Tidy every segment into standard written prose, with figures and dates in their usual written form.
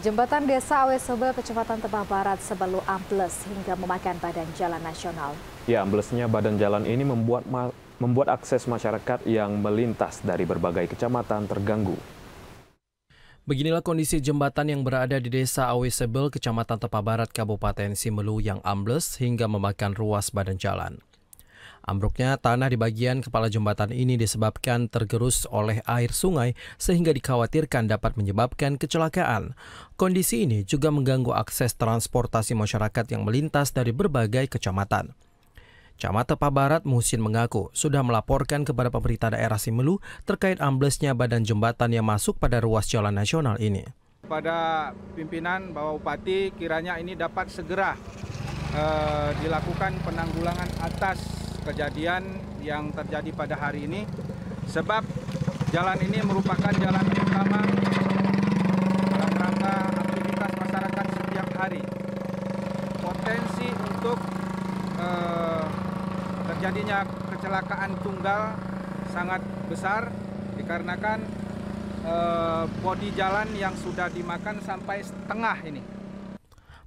Jembatan Desa Awesebel, Kecamatan Tebah Barat, Sebelu ambles hingga memakan badan jalan nasional. Ya, amblesnya badan jalan ini membuat akses masyarakat yang melintas dari berbagai kecamatan terganggu. Beginilah kondisi jembatan yang berada di Desa Awesebel, Kecamatan Tebah Barat, Kabupaten Simelu yang ambles hingga memakan ruas badan jalan. Ambruknya tanah di bagian kepala jembatan ini disebabkan tergerus oleh air sungai sehingga dikhawatirkan dapat menyebabkan kecelakaan. Kondisi ini juga mengganggu akses transportasi masyarakat yang melintas dari berbagai kecamatan. Camat Tebah Barat Muhsin mengaku sudah melaporkan kepada pemerintah daerah Simelu terkait amblesnya badan jembatan yang masuk pada ruas jalan nasional ini. Pada pimpinan Bapak Bupati kiranya ini dapat segera dilakukan penanggulangan atas kejadian yang terjadi pada hari ini, sebab jalan ini merupakan jalan utama dalam rangka aktivitas masyarakat setiap hari. Potensi untuk terjadinya kecelakaan tunggal sangat besar dikarenakan bodi jalan yang sudah dimakan sampai setengah ini.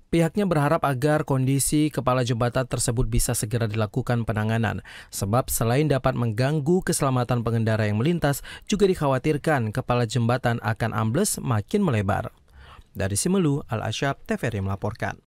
Pihaknya berharap agar kondisi kepala jembatan tersebut bisa segera dilakukan penanganan, sebab selain dapat mengganggu keselamatan pengendara yang melintas, juga dikhawatirkan kepala jembatan akan ambles makin melebar. Dari Simelu, Al-Asyab, TVRI melaporkan.